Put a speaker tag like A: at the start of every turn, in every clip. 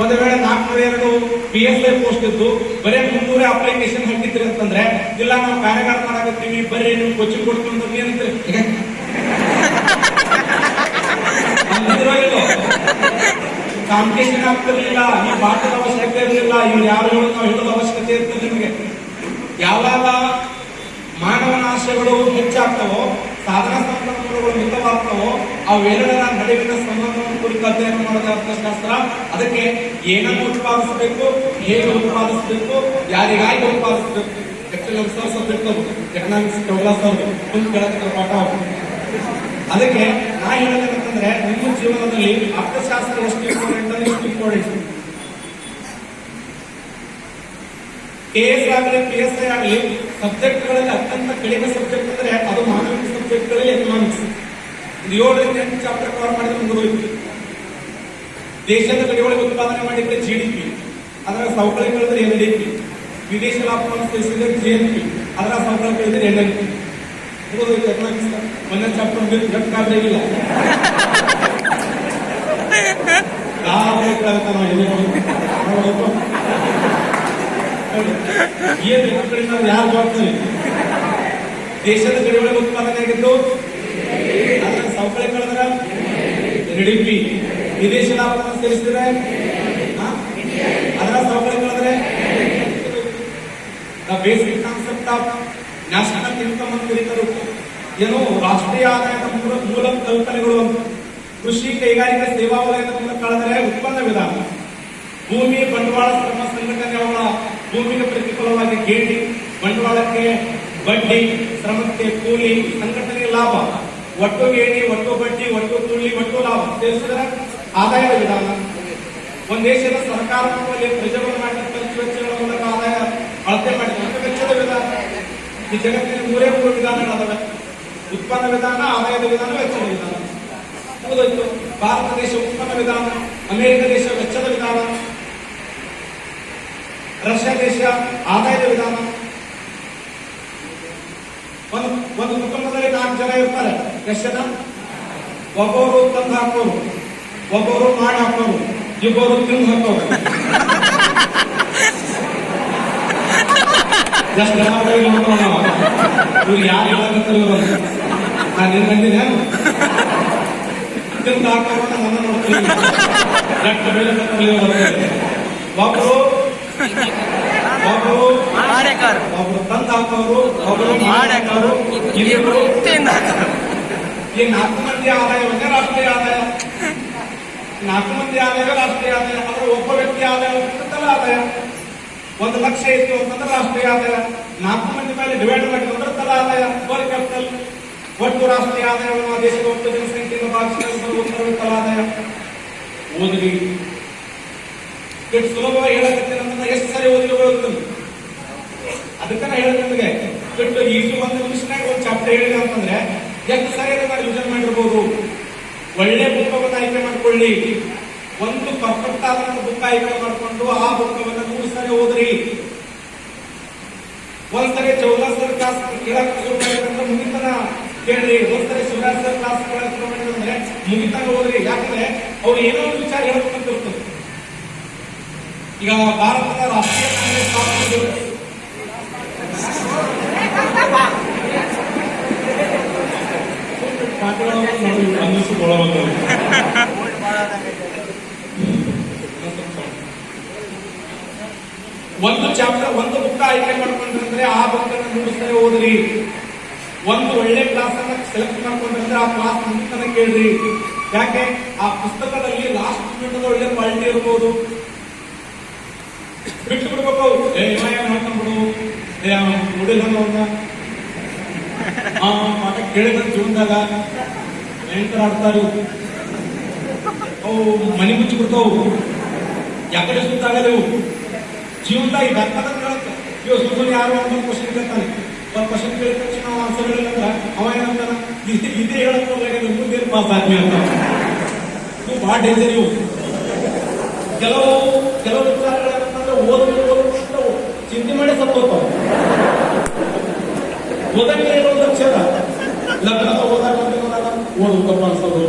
A: ಒಂದು ವೇಳೆ 402 PSI post ಇದ್ದು ಬರೀ 300 ಅಪ್ಲಿಕೇಶನ್ ಹಾಕಿದ್ರಿ ಅಂತಂದ್ರೆ, ಇಲ್ಲ ನಾವು ಕಾರ್ಯಾಗಾರ ಮಾಡಾಕತ್ತೀವಿ ಬರ್ರಿ ನೀವು ಕೋಚಿಂಗ್ ಕೊಡ್ತೀವಿ ಏನಂತೀರಿ? ಕಾಂಪಿಟೇಷನ್ ಆಗ್ತಿರ್ಲಿಲ್ಲ, ಈ ಪಾಠದ ಅವಶ್ಯಕತೆ ಇರಲಿಲ್ಲ, ಇವ್ರು ಯಾರು ಹೇಳೋದು ನಾವು ಹೇಳೋದು ಅವಶ್ಯಕತೆ ಇರ್ತದೆ. ನಿಮಗೆ ಯಾವಾಗ ಮಾನವನ ಆಶಯಗಳು ಹೆಚ್ಚಾಗ್ತವೋ, ಸಾಧನ ಸಂಪನ್ಮೂಲಗಳು ಮಿತವಾಗ್ತವೋ, ಅವೆರಡರ ನಡುವಿನ ಸಂಬಂಧವನ್ನು ಕುರಿತು ಅಧ್ಯಯನ ಮಾಡೋದು ಅರ್ಥಶಾಸ್ತ್ರ. ಅದಕ್ಕೆ ಏನನ್ನು ಉತ್ಪಾದಿಸಬೇಕು, ಹೇಗೆ ಉತ್ಪಾದಿಸಬೇಕು, ಯಾರಿಗಾಗಿ ಉತ್ಪಾದಿಸಬೇಕು. ಆಕ್ಚುಲಿ ಒಂದು ಸಬ್ಜೆಕ್ಟ್ ಎಕನಾಮಿಕ್ಸ್ ಕೇಳಕ್ಕೆ ಪಾಠ. ಅದಕ್ಕೆ ನಾ ಹೇಳೋದೇನಂತಂದ್ರೆ, ನಿಮ್ಮ ಜೀವನದಲ್ಲಿ ಅರ್ಥಶಾಸ್ತ್ರ ಎಷ್ಟು ಇಂಪಾರ್ಟೆಂಟ್ ಅಂದ್ರೆ ಎಷ್ಟು ಇಂಪಾರ್ಟೆಂಟ್. KS ಆಗಲಿ PSI ಆಗಲಿ ಸಬ್ಜೆಕ್ಟ್ಗಳಲ್ಲಿ ಅತ್ಯಂತ ಕಡಿಮೆ ಸಬ್ಜೆಕ್ಟ್ ಅಂದ್ರೆ ಅದು ಮಾನವಿಕ ಸಬ್ಜೆಕ್ಟ್ಗಳಲ್ಲಿ ಎಕನಾಮಿಕ್ಸ್. 7 ರಿಂದ 8 ಚಾಪ್ಟರ್ ಕವರ್ ಮಾಡಿದ್ರೆ ಮುಗಿದೋಯ್ತು. ದೇಶದ ಗಡಿಯೊಳಗೆ ಉತ್ಪಾದನೆ ಮಾಡಿದ್ರೆ GDP, ಅದರ ಸವಕಳಿ ಕಳೆದ್ರೆ NDP, ವಿದೇಶಿ ಲಾಭವನ್ನು ಸೇರಿಸಿದ್ರೆ GNP, ಅದರ ಸವಕಳಿ ಕಳೆದ್ರೆ NNP. ಮುಗಿದೋಯ್ತು ಎಕನಾಮಿಕ್ಸ್. ಒಂದೇ ಚಾಪ್ಟರ್ ಗಟ್ಟಿಲ್ಲ ಯಾರು ಜವಾಬ್ದಾರಿ? ದೇಶದ ಗಡಿಯೊಳಗೆ ಉತ್ಪಾದನೆ ಆಗಿದ್ದು ಅದರ ಸವಕಳಿ ಕಳೆದ್ರ NDP, ವಿದೇಶಿ ಲಾಭವನ್ನು ಸೇರಿಸಿದ್ರೆ ಅದರ ಸವಕಳಿ ಕಳೆದ್ರೆ the basic concept of national income ಅಂತ ಕರೀತಾರೆ. ಏನು ರಾಷ್ಟ್ರೀಯ ಆದಾಯದ ಮೂಲ ಕಲ್ಪನೆಗಳು ಅಂತ. ಕೃಷಿ, ಕೈಗಾರಿಕೆ, ಸೇವಾ ವಲಯದ ಮೂಲಕ ಕಳೆದರೆ ಉತ್ಪನ್ನ ವಿಧಾನ, ಭೂಮಿ, ಬಂಡವಾಳ, ಶ್ರಮ, ಸಂಘಟನೆ, ಅವಳ ಭೂಮಿಗೆ ಪ್ರತಿಫಲವಾಗಿ ಗೇಣಿ, ಬಂಡವಾಳಕ್ಕೆ ಬಡ್ಡಿ, ಶ್ರಮಕ್ಕೆ ಕೂಲಿ, ಸಂಘಟನೆಗೆ ಲಾಭ, ಒಟ್ಟು ಗೇಣಿ, ಒಟ್ಟು ಬಡ್ಡಿ, ಒಟ್ಟು ಕೂಲಿ, ಒಟ್ಟು ಲಾಭ ಸೇರಿಸಿದರೆ ಆದಾಯದ ವಿಧಾನ. ಒಂದು ದೇಶದ ಸರ್ಕಾರ ಪ್ರಜೆಗಳು ಮಾಡಿದ ಖರ್ಚು ವೆಚ್ಚಗಳ ಮೂಲಕ ಆದಾಯ ಅಳತೆ ಮಾಡಿದ ವೆಚ್ಚದ ವಿಧಾನ. ಈ ಜಗತ್ತಿನ 3 ವಿಧಾನಗಳಾದವೆ: ಉತ್ಪನ್ನ ವಿಧಾನ, ಆದಾಯದ ವಿಧಾನ, ವೆಚ್ಚದ ವಿಧಾನ. ಮುಗಿದೋಯ್ತು. ಭಾರತ ದೇಶ ಉತ್ಪನ್ನ ವಿಧಾನ, ಅಮೆರಿಕ ದೇಶ ವೆಚ್ಚದ ವಿಧಾನ, ರಷ್ಯಾ ದೇಶ ಆದಾಯದ ವಿಧಾನ. ಒಂದು ಕುಟುಂಬದಲ್ಲಿ 4 ಜನ ಇರ್ತಾರೆ. ಎಷ್ಟು ಜನ? ಒಬ್ಬರು ತಂದು ಹಾಕೋರು, ಒಬ್ಬರು ಮಾಡಿ ಹಾಕೋರು, ಇಬ್ಬರು ತಿಂದು ಹಾಕೋರು. ಇವ್ರು ಯಾರು ಹೇಳಕತ್ತಿಲ್ಲ, ನಾನು ನಿನ್ ಬಂದಿದ್ದೆ ತಿಂದು ಹಾಕೋರು ನನ್ನ ನೋಡ್ತೀನಿ. ಒಬ್ರು ತಂದು ಹಾಕೋರು, ಒಬ್ರು ಮಾಡಿ ಹಾಕೋರು, ಇಬ್ಬರು ತಿಂದು ಹಾಕೋರು. ಈ 4 ಮಂದಿ ಆದಾಯವನ್ನೇ ರಾಷ್ಟ್ರೀಯ ಆದಾಯ. 4 ಮಂದಿ ಆದಾಯ ರಾಷ್ಟ್ರೀಯ ಆದಾಯ. ಆದ್ರೆ ಒಬ್ಬ ವ್ಯಕ್ತಿ ಆದಾಯ ಆದಾಯ 1 ಲಕ್ಷ ಇತ್ತು ಅಂತಂದ್ರೆ ರಾಷ್ಟ್ರೀಯ ಆದಾಯ. 4 ಮಂದಿ ಮೇಲೆ ಡಿವೈಡ್ ಮಾಡಿದ್ರೆ ತಲಾ ಆದಾಯ, ಪರ್ ಕ್ಯಾಪಿಟಲ್. ಒಟ್ಟು ರಾಷ್ಟ್ರೀಯ ಆದಾಯವನ್ನು ಆ ದೇಶದ ಒಟ್ಟು ಜನಸಂಖ್ಯೆಯನ್ನು ಭಾಗಿಸಿದ ತಲಾ ಆದಾಯ. ಓದ್ರಿ, ಎಷ್ಟು ಸುಲಭವಾಗಿ ಹೇಳಕತ್ತೀನಿ ಅಂತಂದ್ರೆ ಎಷ್ಟು ಸರಿ ಓದಿಕೊಳ್ಳುತ್ತದೆ. ಅದಕ್ಕನ್ನ ಹೇಳಕ್ ನಿಮಗೆ ಬಿಟ್ಟು ಈಗ 1 ನಿಮಿಷನಾಗ ಒಂದು ಚಾಪ್ಟರ್ ಹೇಳಿದೆ ಅಂತಂದ್ರೆ ಎಷ್ಟು ಸರಿ ಅದನ್ನ ರಿವಿಷನ್ ಮಾಡಿರ್ಬೋದು. ಒಳ್ಳೆ ಪುಸ್ತಕವನ್ನು ಆಯ್ಕೆ ಮಾಡ್ಕೊಳ್ಳಿ. ಒಂದು ಪರ್ಫೆಕ್ಟ್ ಆದಂತ ಬುಕ್ ಆಯ್ಕೆ ಮಾಡಿಕೊಂಡು ಆ ಬುಕ್ಕವನ್ನು 3 ಸರಿ ಓದ್ರಿ. ಒಂದ್ಸರಿ ಚೌಲಾಸ್ ಸರ್ ಕ್ಲಾಸ್ ಕೇಳಕ್ ಶುರು ಮಾಡಿದ್ರೆ ಮುಗಿತನ ಕೇಳ್ರಿ. ಒಂದ್ಸರಿ ಶಿವರಾಜ್ ಸರ್ ಕ್ಲಾಸ್ ಕೇಳಕ್ ಶುರು ಮಾಡಿದ್ರೆ ಮುಗಿತಾಗ ಓದ್ರಿ. ಯಾಕಂದ್ರೆ ಅವ್ರು ಏನೋ ಒಂದು ವಿಚಾರ ಹೇಳ್ಬೇಕಂತ ಇರ್ತದೆ. ಈಗ ಭಾರತದ ರಾಷ್ಟ್ರೀಯ ಕಾಂಗ್ರೆಸ್ ಒಂದು ಚಾಪ್ಟರ್, ಒಂದು ಬುಕ್ ಆಯ್ಕೆ ಮಾಡ್ಕೊಂಡ್ರೆ ಆ ಬುಕ್ ಅನ್ನು 3 ಸರಿ ಓದ್ರಿ. ಒಂದು ಒಳ್ಳೆ ಕ್ಲಾಸ್ ಅನ್ನ ಸೆಲೆಕ್ಟ್ ಮಾಡ್ಕೊಂಡ್ರೆ ಆ ಕ್ಲಾಸ್ ಮುಗಿತನ ಕೇಳ್ರಿ. ಯಾಕೆ? ಆ ಪುಸ್ತಕದಲ್ಲಿ ಲಾಸ್ಟ್ ಮಿನಿಟ್ ಒಳ್ಳೆ ಕ್ವಾಲಿಟಿ ಇರ್ಬೋದು. ಬಿಟ್ಟು ಬಿಡ್ಬೇಕು. ಮಾಡ್ಕೊಂಡ್ಬಿಡು ನೋಡಿಲ್ಲ ಪಾಠ ಕೇಳಿದ ಜೀವನದಾಗ ಭಯಂಕರ ಆಡ್ತಾರು. ಅವು ಮನೆ ಮುಚ್ಚಿ ಬಿಡ್ತಾವು. ಯಾಕಡೆ ಸುತ್ತಾಗಲ್ಲ ಇವು ಜೀವನದಾಗ. ಬೇಕಾದಂತ ಹೇಳಕ್ಕೆ ಇವ್ ಸುಮ್ಮನೆ ಯಾರು ಒಂದು ಕ್ವಶನ್ ಕೇಳ್ತಾನೆ. ಒಂದು ಕ್ವಶನ್ ಕೇಳಿದ ತಕ್ಷಣ ನಾವು ಆನ್ಸರ್ ಹೇಳಿಲ್ಲ ಅವ ಏನಂತಾನ, ಇದೇ ಹೇಳಕ್ ಹೋಗ್ಲಾಗ ಮುಂದೆ ಪಾಸ್ ಆದ್ಮಿ ಅಂತ. ಇವು ಭಾಳ ಡೇಂಜರ್. ಇವು ಕೆಲವು ವಿಚಾರಗಳೇನಂತಂದ್ರೆ ಓದ್ಬಿಟ್ಟು ಚಿಂತೆ ಮಾಡಿ ಸತ್ತೋತಾವ. ಓದಂಗೆ ಇರೋದು ಅಕ್ಷರ ಲಗ್ನದ ಓದಾಗ ಓದಬೇಕಪ್ಪ ಅನ್ಸೋದು.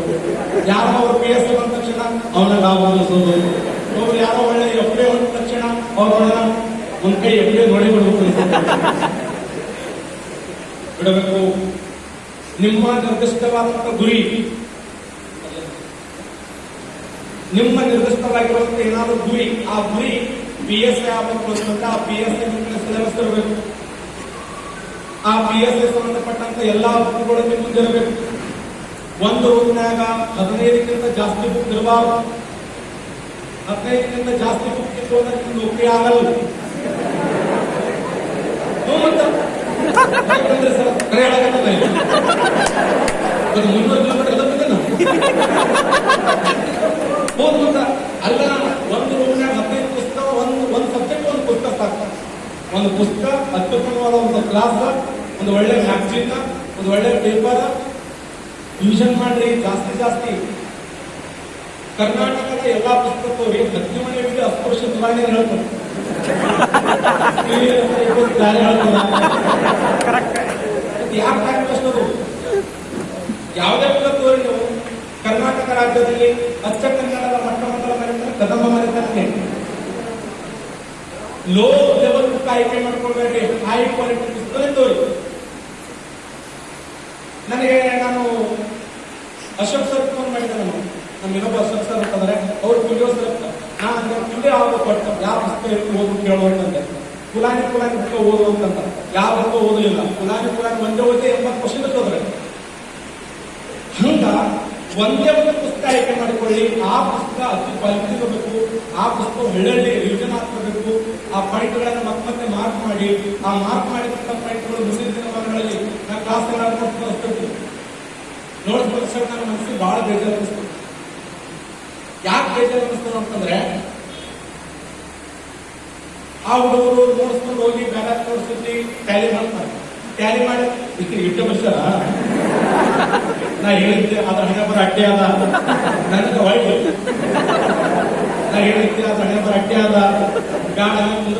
A: ಯಾರೋ ಅವ್ರು PS ಬಂದ ತಕ್ಷಣ ಅವನ ಲಾಭ ಅನಿಸೋದು. ಅವ್ರು ಯಾರೋ ಅವ್ರನ್ನ ಒಂದ್ ಕೈ ಎಬ್ಬೆ ನೋಡಿ ಬಿಡಬೇಕು. ನಿಮ್ಮ ನಿರ್ದಿಷ್ಟವಾದಂತಹ ಗುರಿ, ನಿಮ್ಮ ನಿರ್ದಿಷ್ಟವಾಗಿರುವಂತಹ ಏನಾದರೂ ಗುರಿ, ಆ ಗುರಿ PSI ಆಗಬೇಕು ಅಂತಂದ್ರೆ ಆ PSI ನಿಮ್ಮ ಸಿಲೆಬಸ್ ಇರಬೇಕು. ಆ PSI ಸಂಬಂಧಪಟ್ಟಂತ ಎಲ್ಲಾ ಬುಕ್ಗಳು ನಿಮ್ಮ ಮುಂದೆ ಇರಬೇಕು. ಒಂದು ರೂಮ್ನಾಗ 15ಕ್ಕಿಂತ ಜಾಸ್ತಿ ಬುಕ್ ಇರಬಾರ್ದು. 15ಕ್ಕಿಂತ ಜಾಸ್ತಿ ಬುಕ್ ಇತ್ತು ಅಂದ್ರೆ ನಿಮ್ಗೆ ನೌಕರಿ ಆಗಲ್ಲ. ಸರ್ ಕರೆ ಹೇಳಕತ್ತಲ್ಲ 300 ಕಿಲೋಮೀಟರ್ ಎಲ್ಲ ಹೋದ್ ಮತ್ತ ಅಲ್ಲ. ಒಂದು ರೂಮ್ನಾಗ 15 ಪುಸ್ತಕ, ಒಂದು ಸಬ್ಜೆಕ್ಟ್ ಒಂದು ಪುಸ್ತಕ ಸಾಕು. ಒಂದು ಪುಸ್ತಕ, ಅತ್ಯುತ್ತಮವಾದ ಒಂದು ಕ್ಲಾಸ್, ಒಂದು ಒಳ್ಳೆ ಮ್ಯಾಗ್ಜಿನ್, ಒಂದು ಒಳ್ಳೆ ಪೇಪರ್ ರಿವಿಷನ್ ಮಾಡ್ರಿ. ಜಾಸ್ತಿ ಕರ್ನಾಟಕದ ಎಲ್ಲಾ ಪುಸ್ತಕವ್ರಿ ಹತ್ತಿಮಣಿ ವಿಧಿ ಅಸ್ಪೃಶ್ಯ ಸುಧಾರಣೆ ಹೇಳ್ತಾರೆ. ಯಾಕೆ ಕಷ್ಟರು? ಯಾವುದೇ ಪುಸ್ತಕವ್ರಿ ನೀವು ಕರ್ನಾಟಕ ರಾಜ್ಯದಲ್ಲಿ ಅಚ್ಚ ಕನ್ನಡದ ಮೊಟ್ಟಮೊದಲ ಮನೆತನ ಕದಂಬ ಮನೆತನಕ್ಕೆ ಲೋ ಲೆವೆಲ್ ಬುಕ್ ಆಯ್ಕೆ ಮಾಡ್ಕೊಳ್ಬೇಡ್ರಿ. ಹೈ ಕ್ವಾಲಿಟಿ ಪುಸ್ತಕ ತೋರಿ. ನಾನು ಅಶೋಕ್ ಸರ್ ಫೋನ್ ಮಾಡಿದ್ದೆ. ನಮ್ಮ ಇನ್ನೊಬ್ಬ ಅಶೋಕ್ ಸರ್ ಅಂತಂದ್ರೆ ಅವ್ರು ಕುಲಿಯೋಸ್ಕರ ನಾನು ಕುಲಿ ಆಗೋದು ಕೊಟ್ಟು ಯಾವ ಪುಸ್ತಕ ಇಟ್ಟು ಓದು ಕೇಳೋದಂತೆ. ಕುಲಾನಿ ಬುಕ್ಕ ಓದು ಅಂತಂತ ಯಾವ ಬುಕ್ಕ ಓದಲಿಲ್ಲ. ಕುಲಾನಿ ಒಂದೇ ಓದಿ 80% ಹೋದ್ರೆ. ಹಂಗ ಒಂದೇ ಒಂದು ಪುಸ್ತಕ ಆಯ್ಕೆ ಮಾಡಿಕೊಳ್ಳಿ. ಆ ಪುಸ್ತಕ ಅತಿ ಕ್ವಾಲಿಟಿ ಇರಬೇಕು. ಆ ಪುಸ್ತಕ ಒಳ್ಳೊಳ್ಳೆ ರಿವಿಷನ್ ಹಾಕಬೇಕು. ಆ ಪಾಯಿಂಟ್ಗಳನ್ನು ಮತ್ತೆ ಮಾರ್ಕ್ ಮಾಡಿ, ಆ ಮಾರ್ಕ್ ಮಾಡಿದಂತ ಪಾಯಿಂಟ್ಗಳು ಮುಂದಿನ ದಿನಮಾನಗಳಲ್ಲಿ ನಾನು ಕ್ಲಾಸ್ ನೋಡ್ಸ್ಬೇಕು. ನನ್ನ ಮನಸ್ಸಿಗೆ ಬಹಳ ಬೇಜಾರು ಅನಿಸ್ತು. ಯಾಕೆ ಬೇಜಾರು ಅನಿಸ್ತದೆ ಅಂತಂದ್ರೆ ಆ ಹುಡುಗರು ನೋಡ್ಸ್ಕೊಂಡು ಹೋಗಿ ಬೇರೆ ನೋಡ್ಸಿ ಟ್ಯಾಲಿ ಮಾಡ್ತಾರೆ. ಟ್ಯಾಲಿ ಮಾಡಿ ಇಟ್ಟು ವರ್ಷ ನಾ ಹೇಳಿದ್ದೆ ಅದ್ರ ಹಣೆ ಬರ ಅಡ್ಡೆ ಅದ. ನನಗೆ ಒಳ್ಳೆ ನಾ ಹೇಳಿದ್ದೆ ಅದ್ರ ಹಣೆ ಬರ ಅಡ್ಡೆ ಅದ. ಬೇಡ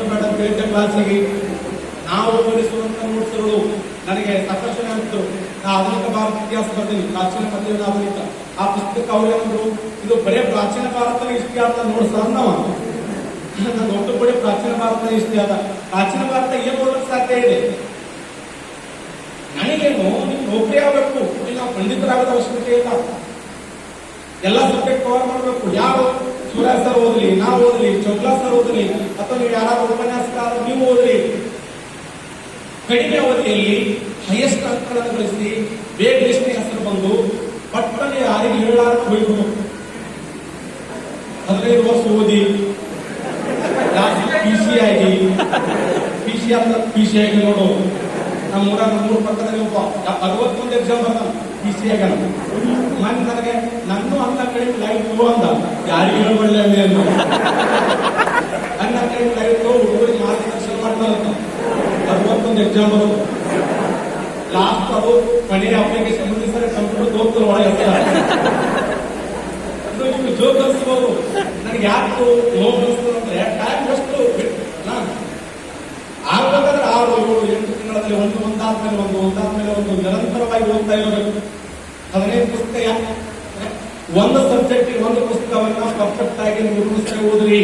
A: ಬೇಡ ಬೇರೆ ಕ್ಲಾಸಿಗೆ ನಾವು ಓದಿಸುವಂತ ನೋಡ್ಸೋದು ನನಗೆ ಸಾಕಷ್ಟು ಅನಿಸ್ತು. ನಾ ಆಧುನಿಕ ಭಾರತ ಇತಿಹಾಸ ಬರ್ತೀನಿ, ಪ್ರಾಚೀನ ಮಧ್ಯ ಆಧುನಿಕ. ಆ ಪುಸ್ತಕ ಅವ್ರೇನಂದ್ರು, ಇದು ಬರೇ ಪ್ರಾಚೀನ ಭಾರತ ಇಷ್ಟೇ ಅಂತ ನೋಡ್ಸಂದವ. ನಾನು ಒಟ್ಟುಪಡಿ ಪ್ರಾಚೀನ ಭಾರತ ಇಷ್ಟೇ ಅದ. ಪ್ರಾಚೀನ ಭಾರತ ಏನು ಓದಕ್ಕೆ ಸಾಧ್ಯ ಇದೆ? ನನಗೇನು ನೀವು ನೌಕರಿ ಆಗಬೇಕು, ನಾವು ಪಂಡಿತರಾಗದ ಅವಶ್ಯಕತೆ ಇಲ್ಲ. ಎಲ್ಲ ಸಬ್ಜೆಕ್ಟ್ ಕವರ್ ಮಾಡಬೇಕು. ಯಾವ ಶಿವರಾಜ್ ಸರ್ ಓದಲಿ, ನಾವು ಓದಲಿ, ಚೌಕ್ಲಾ ಸರ್ ಓದಲಿ, ಅಥವಾ ನೀವು ಯಾರಾದ್ರೂ ಉಪನ್ಯಾಸಕಾರ ನೀವು ಓದಲಿ, ಕಡಿಮೆ ಅವಧಿಯಲ್ಲಿ ಹೈಯೆಸ್ಟ್ ಅಂಕಗಳನ್ನು ಗಳಿಸಿ ಬೇಗ ಲಿಸ್ಟ್ನ ಹೆಸರು ಬಂದು ಪಟ್ಟನೆ ಯಾರಿಗೆ ಹೇಳಲಾರ ಹೋಗ್ಬೇಕು. 15 ವರ್ಷ ಓದಿ ಪಿಸಿ ಆಗಿ ನೋಡು. ನಮ್ಮೂರ 3 ಪಕ್ಕದಲ್ಲಿ ಒಬ್ಬ 61 ಎಕ್ಸಾಮ್ ಬರ್ತಾನ ಪಿಸಿ ಆಗ. ಮನ್ ನನಗೆ ನನ್ನ ಅನ್ನ ಕಡೆ ಲೈಟ್ ಅಂದ, ಯಾರಿಗೆ ಹೇಳಬಳ್ಳೆ ಅನ್ನ ಕಡೆ ಲೈಟ್ ಹುಡುಗರಿಗೆ ಮಾರ್ಗದರ್ಶನ ಮಾಡ್ತಾರಂತ. 61 ಎಕ್ಸಾಮ್ ಬರೋದು. ಲಾಸ್ಟ್ ಅದು ಮನೆ ಅಪ್ಲಿಕೇಶನ್ ಸರಿ ಕಂಪ್ಯೂಟರ್ ಹೋಗ್ತಾರೆ ಒಳಗೆ. ನಿಮ್ಗೆ ಜೋಕ್ ಅನ್ಸ್ಬೋದು. ನನಗೆ ಯಾಕೆ ನೋವು ಅನಿಸ್ತದೆ ಅಂದ್ರೆ ಟೈಮ್ ಎಷ್ಟು ಆಗ್ಬೇಕಾದ್ರೆ 6, 7, 8 ತಿಂಗಳಲ್ಲಿ ಒಂದಾದ್ಮೇಲೆ ಒಂದು ನಿರಂತರವಾಗಿ ಓದ್ತಾ ಇರಬೇಕು. 15 ಪುಸ್ತಕ ಒಂದು ಸಬ್ಜೆಕ್ಟ್ ಒಂದು ಪುಸ್ತಕವನ್ನ ಪರ್ಫೆಕ್ಟ್ ಆಗಿ ನಿರ್ಮಿಸ್ತಾ ಓದ್ರಿ.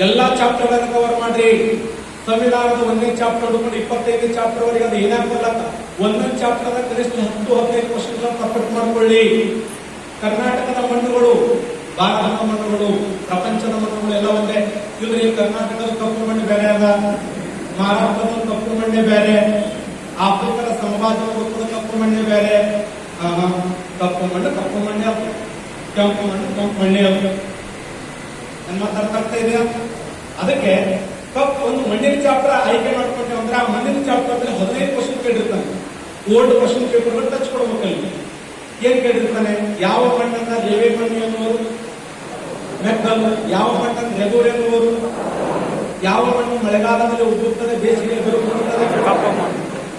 A: ಎಲ್ಲಾ ಚಾಪ್ಟರ್ಗಳನ್ನು ಕವರ್ ಮಾಡ್ರಿ. ಸಂವಿಧಾನದ 1ನೇ ಚಾಪ್ಟರ್ ಹಿಡ್ಕೊಂಡು 25ನೇ ಚಾಪ್ಟರ್ ವರೆಗೆ ಅದು ಏನಾಗಲ್ಲ. 1ನೇ ಚಾಪ್ಟರ್ ಕನಿಷ್ಠ 10-15% ಪರ್ಫೆಕ್ಟ್ ಮಾಡ್ಕೊಳ್ಳಿ. ಕರ್ನಾಟಕದ ಮಣ್ಣುಗಳು, ಭಾರತದ ಮಣ್ಣುಗಳು, ಪ್ರಪಂಚದ ಮಣ್ಣುಗಳು ಎಲ್ಲ ಒಂದೇ. ಇವ್ರಿ ಕರ್ನಾಟಕದ ಕಪ್ಪು ಮಣ್ಣು ಬೇರೆ ಅದ, ಮಹಾರಾಷ್ಟ್ರದ ಕಪ್ಪು ಮಣ್ಣೆ ಬೇರೆ, ಆಫ್ರಿಕದ ಸಮಭಾಜದ ವೃತ್ತದ ಕಪ್ಪು ಮಣ್ಣೆ ಬೇರೆ. ಕಪ್ಪು ಮಣ್ಣೆ ಅದು, ಕೆಂಪು ಮಣ್ಣೆ ಅದು. ನನ್ನ ಮಾತಾಡ್ತಾ ಇದೆಯಾ? ಅದಕ್ಕೆ ಒಂದು ಮಣ್ಣಿನ ಚಾಪ್ಟರ್ ಆಯ್ಕೆ ಮಾಡ್ಕೊಂಡ್ರೆ ಅಂದ್ರೆ ಆ ಮಣ್ಣಿನ ಚಾಪ್ಟರ್ ಅಂದ್ರೆ 15 ಕ್ವಶನ್ ಕೇಳಿರ್ತಾನೆ. ಓಲ್ಡ್ ಕ್ವಶನ್ ಪೇಪರ್ ಟಚ್ ಕೊಡ್ಬೇಕಲ್ಲಿ. ಏನ್ ಕೇಳಿರ್ತಾನೆ? ಯಾವ ಮಣ್ಣನ್ನ ರೇವೆ ಮಣ್ಣು ಎನ್ನುವರು, ಮೆಕ್ಕಲು. ಯಾವ ಮಣ್ಣನ್ನು ರೆಗೂರ್ ಎನ್ನುವರು. ಯಾವ ಮಣ್ಣು ಮಳೆಗಾಲದಲ್ಲಿ ಉಬ್ಬುತ್ತದೆ, ಬೇಸಿಗೆ ಬರುತ್ತದೆ.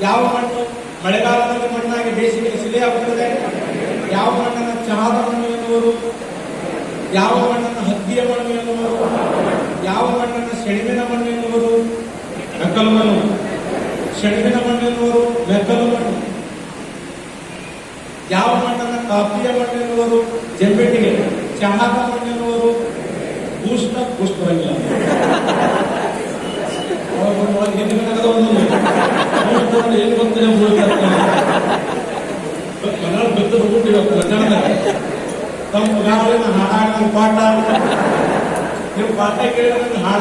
A: ಯಾವ ಮಣ್ಣು ಮಳೆಗಾಲದಲ್ಲಿ ಮಣ್ಣಾಗಿ ಬೇಸಿಗೆ ಶಿಲೆಯಾಗುತ್ತದೆ. ಯಾವ ಮಣ್ಣನ್ನ ಚಹಾದ ಮಣ್ಣು ಎನ್ನುವರು. ಯಾವ ಮಣ್ಣನ್ನು ಹತ್ತಿಯ ಮಣ್ಣು ಎನ್ನುವರು. ಯಾವ ಮಣ್ಣನ್ನು ಸೆಣಬಿನ ಮಣ್ಣು ಎನ್ನುವರು, ಮೆಕ್ಕಲು ಮಣ್ಣು. ಸೆಣಬಿನ ಮಣ್ಣು ಎನ್ನುವರು ಮೆಕ್ಕಲು ಮಣ್ಣು. ಯಾವ ಮಣ್ಣನ್ನು ಕಾಫಿಯ ಮಣ್ಣು ಎನ್ನುವರು, ಜಂಬೆಟ್ಟಿಗೆ. ಚಹಾದ ಮಣ್ಣು ಎನ್ನುವರು ಬೂಸ್ಟ್ ಬರಂಗಿಲ್ಲ. ಏನು ಬಂದ್ರೆ ಕನ್ನಡ ಬಿದ್ದು ಹೋಗ್ಬಿಟ್ಟಿವ ಪ್ರಚಾರದಾಗ ತಮ್ಮ ಗಾಳಿನ ಹಾಡ ಪಾಠ ನೀವು ಪಾಠ ಕೇಳಿದ್ರೆ ಹಾಡ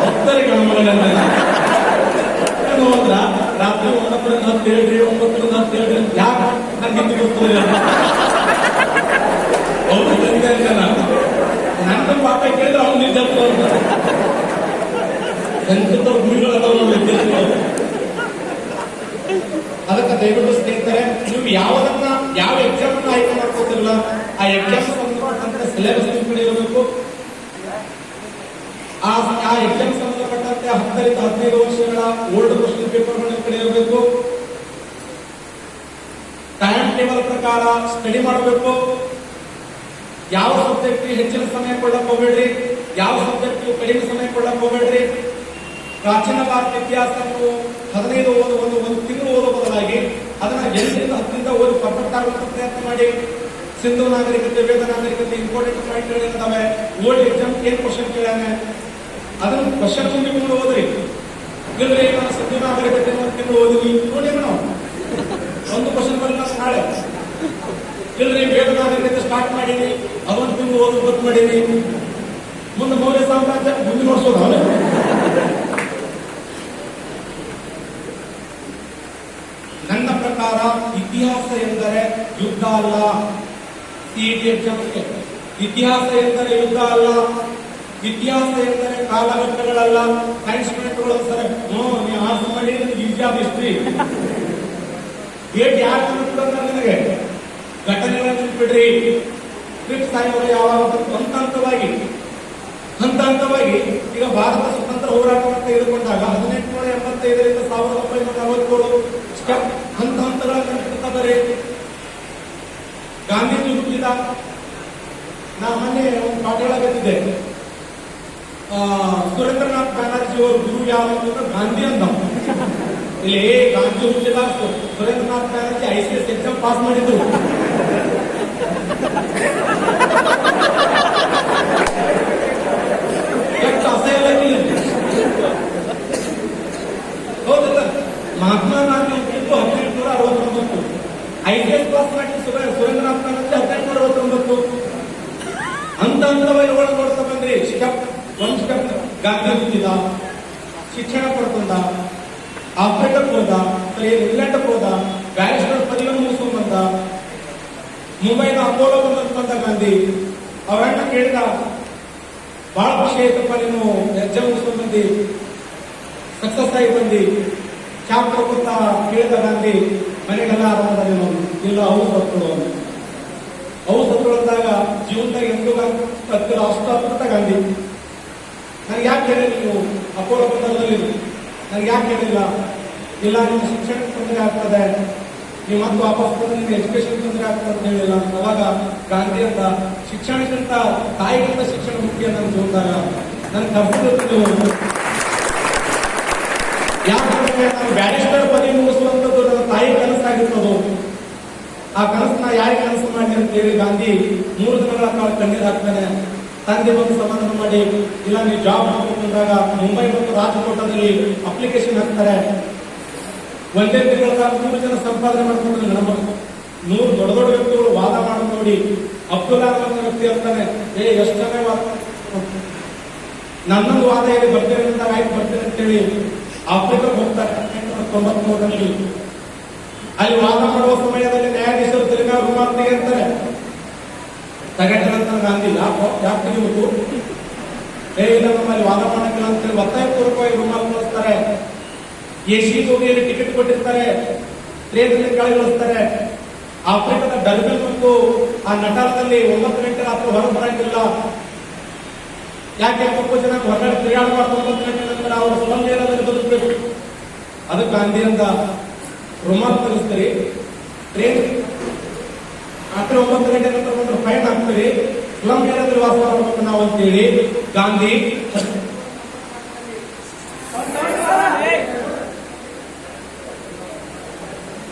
A: ಭಕ್ತರಿಗೆ ಹೋದ್ರ ರಾತ್ರಿ 9ರಿಂದ 10 ಹೇಳ್ರಿ 9ರಿಂದ 10 ಹೇಳ್ರಿ ಯಾಕೆ ನಂಗೆ ಹಿಂದಿ ಗೊತ್ತಿಲ್ಲ. ಅವ್ರು ನನ್ನ ಪಾಠ ಕೇಳಿದ್ರೆ ಅವ್ನು ನಿಜ ಸಂಸ್ಕೃತ ಗುರಿಗಳು ಅದಾವ ನೋಡಿ. ಅದಕ್ಕೆ ದಯವಿಟ್ಟು ಸ್ನೇಹಿತರೆ, ನೀವು ಯಾವ ಎಕ್ಸಾಮ್ ಅನ್ನ ಆಯ್ಕೆ ಮಾಡ್ಕೋತಿರಲ್ಲ ಆ ಎಕ್ಸಾಮ್ ಸಂಬಂಧಪಟ್ಟಂತೆ ಸಿಲೆಬಸ್ ನಿಮ್ಮ ಕಡೆ ಇರಬೇಕು. ಆ ಎಕ್ಸಾಮ್ ಸಂಬಂಧಪಟ್ಟಂತೆ 10 ರಿಂದ 15 ವರ್ಷಗಳ ಓಲ್ಡ್ ಕ್ವಶನ್ ಪೇಪರ್ ನಿಮ್ಮ ಕಡೆ ಇರಬೇಕು. ಟೈಮ್ ಟೇಬಲ್ ಪ್ರಕಾರ ಸ್ಟಡಿ ಮಾಡಬೇಕು. ಯಾವ ಸಬ್ಜೆಕ್ಟ್ ಹೆಚ್ಚಿನ ಸಮಯ ಕೊಡಕ್ ಹೋಗ್ಬೇಡ್ರಿ, ಯಾವ ಸಬ್ಜೆಕ್ಟ್ ಕಡಿಮೆ ಸಮಯ ಕೊಡಕ್ ಹೋಗ್ಬೇಡ್ರಿ. ಪ್ರಾಚೀನ ಭಾರತ ಇತಿಹಾಸವನ್ನು 15 ಓದುವುದು, 1 ತಿಂಗಳು ಓದೋ ಬದಲಾಗಿ ಅದನ್ನ 8ರಿಂದ 10 ಓದಿ ಪರ್ಫೆಕ್ಟ್ ಆಗುವಂತ ಪ್ರಯತ್ನ ಮಾಡಿ. ಸಿಂಧು ನಾಗರಿಕತೆ, ವೇದ ನಾಗರಿಕತೆ ಇಂಪಾರ್ಟೆಂಟ್ ಪಾಯಿಂಟ್ಗಳು ಇರ್ತವೆ. ಓಲ್ಡ್ ಎಕ್ಸಾಮ್ ಏನ್ ಕ್ವಶನ್ ಕೇಳ್ಯಾನೆ ಅದನ್ನ ಕ್ವಶನ್ ತುಂಬಿಕೊಂಡು ಓದ್ರಿ. ಇಲ್ರಿ ನಾನು ಸಿಂಧು ನಾಗರಿಕತೆ 1 ತಿಂಗಳು ಓದಿವಿ ನೋಡಿ ನಾವು ಒಂದು ಕ್ವಶನ್ ಬರಲ್ಲ ನಾಳೆ. ಇಲ್ರಿ ವೇದ ನಾಗರಿಕತೆ ಸ್ಟಾರ್ಟ್ ಮಾಡೀನಿ ಅದೊಂದು ತಿಂಗಳು ಓದು ಗೊತ್ತು ಮಾಡೀನಿ, ಮುಂದೆ ಮೌರ್ಯ ಸಾಮ್ರಾಜ್ಯ ಮುಂದೆ ನೋಡ್ಸೋದು. ನನ್ನ ಪ್ರಕಾರ ಇತಿಹಾಸ ಎಂದರೆ ಯುದ್ಧ ಅಲ್ಲ. ಸಿಇಟಿ ಎಕ್ಸಾಮ್ಗೆ ಇತಿಹಾಸ ಎಂದರೆ ಯುದ್ಧ ಅಲ್ಲ, ಇತಿಹಾಸ ಎಂದರೆ ಕಾಲಘಟ್ಟಗಳಲ್ಲ. ಸೈನ್ಸ್ ಸ್ಟೂಡೆಂಟ್ಗಳು ಅಂತಾರೆ ನೀವು ಆರ್ಸ್ ಮಾಡಿ ಈಜಿ ಆಫ್ ಹಿಸ್ಟ್ರಿ ಡೇಟ್ ಯಾರು ನೆನಪಿಡ್ತಾರೆ ನನಗೆ ಘಟನೆಗಳನ್ನು ನೆನಪಿಡ್ರಿ. ಕ್ರಿಪ್ಸ್ ಆಯೋಗ ಯಾವಾಗ ಹಂತ ಹಂತವಾಗಿ ಈಗ ಭಾರತ ಸ್ವತಂತ್ರ ಹೋರಾಟವನ್ನು ತೆಗೆದುಕೊಂಡಾಗ 1885ರಿಂದ 1947 ಸ್ಟೆಪ್ ಹಂತ ಹಂತಗಳನ್ನು ನೆನಪಿಡ್ತಾರೆ. ಗಾಂಧೀಜಿ ಹುಟ್ಟಿದ ನಾ ಮೊನ್ನೆ ಒಂದು ಪಾಠ ಹೇಳಬೇಕಿದೆ. ಸುರೇಂದ್ರನಾಥ್ ಬ್ಯಾನರ್ಜಿ ಅವರು ಗುರು ಯಾವಂತಂದ್ರೆ ಗಾಂಧಿ ಅಂದ. ಇಲ್ಲಿ ಗಾಂಧಿ ಹುಟ್ಟಿದ Surendranath Banerjee ICS exam pass ಮಾಡಿದ್ರು. ಹೌದಲ್ಲ, ಮಹಾತ್ಮ ಗಾಂಧಿ ಹುಟ್ಟಿದ್ದು 1869, ICS ಪಾಸ್ ಮಾಡಿ ಸುರೇಂದ್ರನಾಥ್ ಬ್ಯಾನರ್ಜಿ 1869. ಹಂತ ಹಂತವಾಗಿ ನೋಡ್ತಾ ಬಂದ್ರಿ. ಒಂದು ಸ್ಟೆಪ್ ಗಾಂಧಿ ಹುಟ್ಟಿದ, ಶಿಕ್ಷಣ ಪಡ್ಕೊಂಡ, ಆಫ್ರಿಕಕ್ಕೆ ಹೋದ, ಇಂಗ್ಲೆಂಡ್ಗೆ ಹೋದ, ಬ್ಯಾರಿಸ್ಟರ್ ಪದವಿಯನ್ನು ಮುಗಿಸ್ಕೊಂಡ್ ಬಂದ, ಮುಂಬೈನ ಅಪೋಲೋ ಬಂದ ಗಾಂಧಿ. ಅವರನ್ನ ಕೇಳಿದ ಬಹಳ ಖುಷಿ ಆಯ್ತಪ್ಪ, ನೀನು ಎಕ್ಸಾಮ್ ಮುಗಿಸ್ಕೊಂಡ್ ಬಂದಿ, ಸಕ್ಸಸ್ ಆಗಿ ಬಂದಿ, ಚಾಪ್ ಕೊಡ್ಕೊಂತ ಕೇಳಿದ ಗಾಂಧಿ, ಮನೆಗೆಲ್ಲ ಆರಾಮದ ಇಲ್ಲ ಅವು ಸತ್ರುಳಂದಾಗ ಜೀವನದಾಗ ಎಂದೂ ಅಷ್ಟ ಗಾಂಧಿ. ನನಗೆ ಯಾಕೆ ಹೇಳಿಲ್ಲ ನೀವು ಅಪೋಲೋ ಬಂದಲ್ಲಿ, ನನಗೆ ಯಾಕೆ ಹೇಳಿಲ್ಲ, ಇಲ್ಲ ನಿಮ್ಮ ಶಿಕ್ಷಣಕ್ಕೆ ತೊಂದರೆ ಆಗ್ತದೆ, ನೀವು ಮತ್ತೆ ವಾಪಸ್ ಬಂದ್ರೆ ನಿಮ್ಮ ಎಜುಕೇಶನ್ ತೊಂದರೆ ಆಗ್ತದೆ ಅಂತ ಹೇಳಿಲ್ಲ. ಅವಾಗ ಗಾಂಧಿ ಅಂತ ಶಿಕ್ಷಣಕ್ಕಿಂತ ತಾಯಿಗಿಂತ ಶಿಕ್ಷಣ ಮುಖ್ಯ ನನ್ನ ಜೀವನದಾಗ ನನ್ನ ಕರ್ತವ್ಯ. ಯಾಕಂದ್ರೆ ನಾನು ಬ್ಯಾರಿಸ್ಟರ್ ಪದವಿ ಮುಗಿಸುವಂಥದ್ದು ನನ್ನ ತಾಯಿ ಕನಸಾಗಿರ್ತದು. ಆ ಕನಸನ್ನ ಯಾರು ಕನಸು ಮಾಡಿ ಅಂತ ಹೇಳಿ ಗಾಂಧಿ 3 ದಿನಗಳ ಕಾಲ ಕಣ್ಣೀರು ಹಾಕ್ತಾನೆ. ತಂದೆ ಬಂದು ಸಮಾಧಾನ ಮಾಡಿ, ಇಲ್ಲ ನೀವು ಜಾಬ್ ಮಾಡ್ಕೊಂಡಾಗ ಮುಂಬೈ ಮತ್ತು ರಾಜಕೋಟದಲ್ಲಿ ಅಪ್ಲಿಕೇಶನ್ ಹಾಕ್ತಾರೆ. ಒಂದೇ ತಿಂಗಳ ಕಾಲ 3 ಜನ ಸಂಪಾದನೆ ಮಾಡ್ಕೊಂಡ್ರೆ ನಮ್ಮ 100 ದೊಡ್ಡ ವ್ಯಕ್ತಿಗಳು ವಾದ ಮಾಡೋದು ನೋಡಿ ಅಬ್ದುಲ್ಲಾ ಅನ್ನೋ ವ್ಯಕ್ತಿ ಅಂತಾನೆ, ಎಷ್ಟು ಜನ ವಾದ ನನ್ನೊಂದು ವಾದ ಇದೆ ಬರ್ತೇನೆ ಅಂತ ಆಯ್ತು ಬರ್ತೇನೆ ಅಂತೇಳಿ ಆಫ್ರಿಕಾಗೆ ಹೋಗ್ತಾರೆ 1893ರಲ್ಲಿ. ಅಲ್ಲಿ ವಾದ ಮಾಡುವ ಸಮಯದಲ್ಲಿ ನ್ಯಾಯಾಧೀಶರು ತೆಲಂಗಾಣ ರುಮಾಲ್ ತೆಗೆಯುತ್ತಾರೆ. ತಗಂಟ ಗಾಂಧಿ ಯಾಕೆ ತೆಗಿಬೇಕು, ಇಲ್ಲ ನಮ್ಮಲ್ಲಿ ವಾದ ಮಾಡಕ್ಕಿಲ್ಲ ಅಂತೇಳಿ ಒತ್ತಾಯಪೂರ್ವಕವಾಗಿ ರುಮಾಲ್ ಕಳಿಸ್ತಾರೆ. AC ಜೋಡಿಯಲ್ಲಿ ಟಿಕೆಟ್ ಕೊಟ್ಟಿರ್ತಾರೆ, ಟ್ರೇನ್ನಲ್ಲಿ ಕೆಳಗಿಳಿಸ್ತಾರೆ. ಆಫ್ರಿಕಾದ ಡರ್ಬನ್ ಮತ್ತು ಆ ನಟಾಲದಲ್ಲಿ 9 ಗಂಟೆ ರಾತ್ರಿ ಹೊರ ಬರಂಗಿಲ್ಲ. ಯಾಕೆ 30 ಜನ ಹೊರಗಡೆ ತಿರುಗಾಡಬಾರ್ದು, 9 ಗಂಟೆ ನಂತರ ಅವರು ಸುಲಂಗೇರದಲ್ಲಿ ಬದುಕಬೇಕು. ಅದು ಗಾಂಧಿ ಅಂತ ರುಮಾಲ್ ತರಿಸ್ತೀರಿ, ಟ್ರೇನ್ ರಾತ್ರಿ 9 ಗಂಟೆ ನಂತರ ಬಂದ್ರೆ ಫೈನ್ ಹಾಕ್ತೀರಿ, ಸುಲಂಗೇರದಲ್ಲಿ ವಾಸ ಮಾಡಬೇಕು ನಾವು ಅಂತೇಳಿ ಗಾಂಧಿ